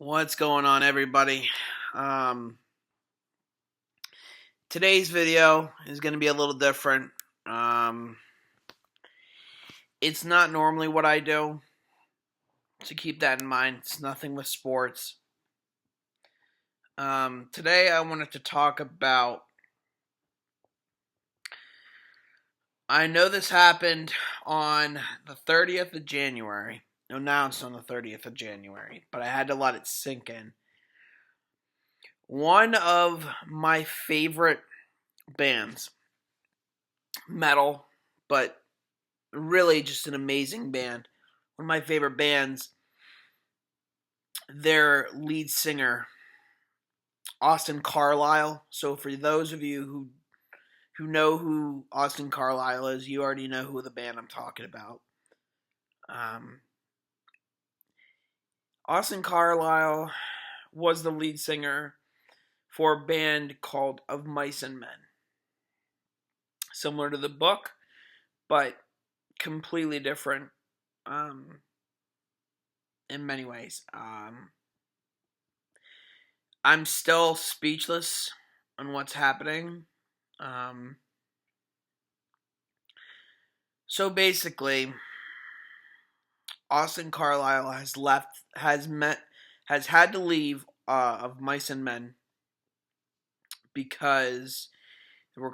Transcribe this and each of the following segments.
What's going on, everybody? Um, Today's video is going to be a little different. Um, it's not normally what I do, so keep that in mind. It's nothing with sports. Today I wanted to talk about. I know this happened on the 30th of January, announced on the 30th of January, but I had to let it sink in. One of my favorite bands, metal, but really just an amazing band. One of my favorite bands. Their lead singer, Austin Carlile. So for those of you who know who Austin Carlile is, you already know who the band I'm talking about. Austin Carlile was the lead singer for a band called Of Mice and Men. Similar to the book, but completely different in many ways. I'm still speechless on what's happening. So basically, Austin Carlile has had to leave Of Mice and Men because there were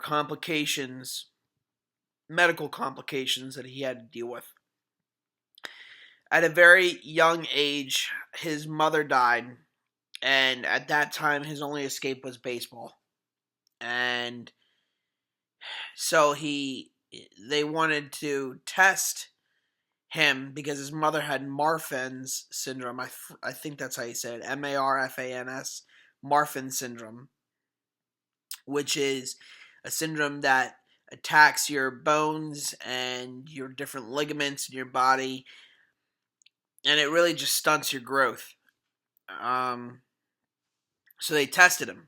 medical complications that he had to deal with. At a very young age, his mother died, and at that time, his only escape was baseball. And so they wanted to test him because his mother had Marfan's syndrome. I think that's how you say it. Marfans, Marfan syndrome, which is a syndrome that attacks your bones and your different ligaments in your body, and it really just stunts your growth. So they tested him,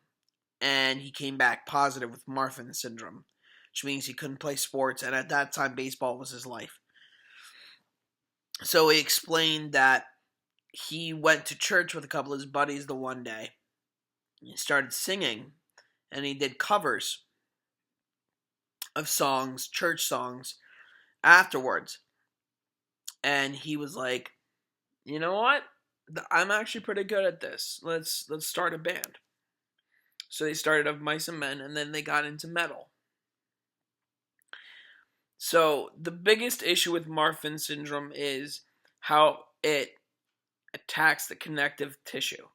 and he came back positive with Marfan syndrome, which means he couldn't play sports, and at that time, baseball was his life. So he explained that he went to church with a couple of his buddies the one day. He started singing, and he did covers of songs, church songs, afterwards. And he was like, you know what? I'm actually pretty good at this. Let's start a band. So they started Of Mice and Men, and then they got into metal. So the biggest issue with Marfan syndrome is how it attacks the connective tissue.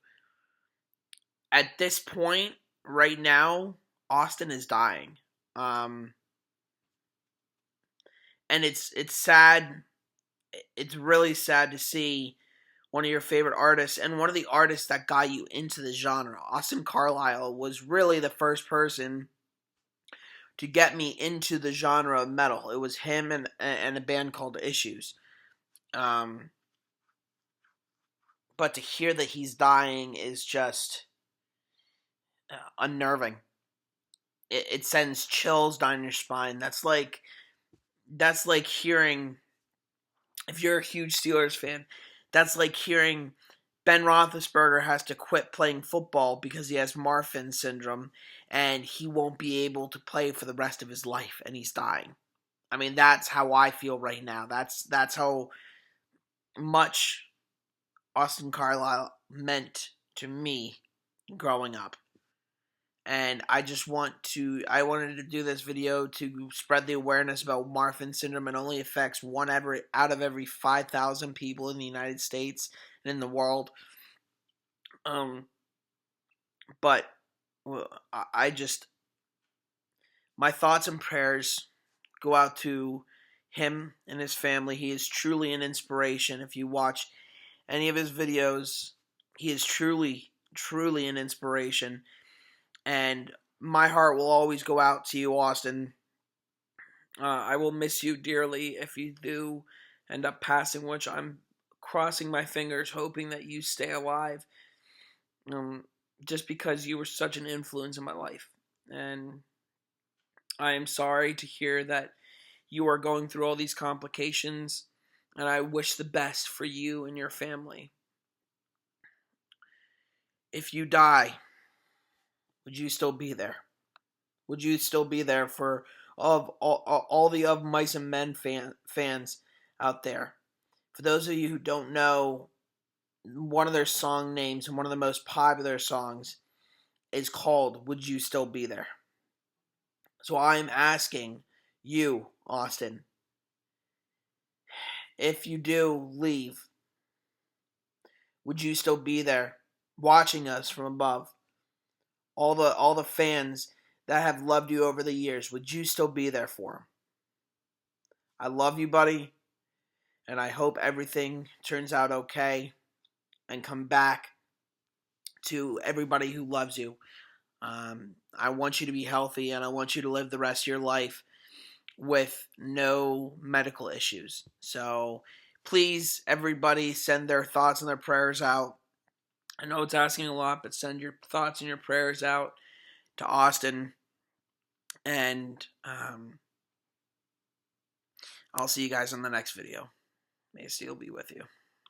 At this point, right now, Austin is dying. And it's sad. It's really sad to see one of your favorite artists and one of the artists that got you into the genre. Austin Carlile was really the first person to get me into the genre of metal. It was him and a band called Issues. But to hear that he's dying is just unnerving. It sends chills down your spine. That's like hearing, if you're a huge Steelers fan, that's like hearing Ben Roethlisberger has to quit playing football because he has Marfan syndrome and he won't be able to play for the rest of his life and he's dying. I mean, that's how I feel right now. That's how much Austin Carlile meant to me growing up. And I wanted to do this video to spread the awareness about Marfan syndrome. It only affects one out of every 5,000 people in the United States and in the world. But my thoughts and prayers go out to him and his family. He is truly an inspiration. If you watch any of his videos, he is truly, truly an inspiration. And my heart will always go out to you, Austin. I will miss you dearly if you do end up passing, which I'm crossing my fingers, hoping that you stay alive. Just because you were such an influence in my life. And I am sorry to hear that you are going through all these complications. And I wish the best for you and your family. if you die, would you still be there? Would you still be there for all the Of Mice and Men fans out there? For those of you who don't know, one of their song names and one of the most popular songs is called Would You Still Be There? So I'm asking you, Austin, if you do leave, would you still be there watching us from above? All the fans that have loved you over the years, would you still be there for them? I love you, buddy, and I hope everything turns out okay and come back to everybody who loves you. I want you to be healthy, and I want you to live the rest of your life with no medical issues. So please, everybody, send their thoughts and their prayers out. I know it's asking a lot, but send your thoughts and your prayers out to Austin. And I'll see you guys on the next video. May Steel be with you.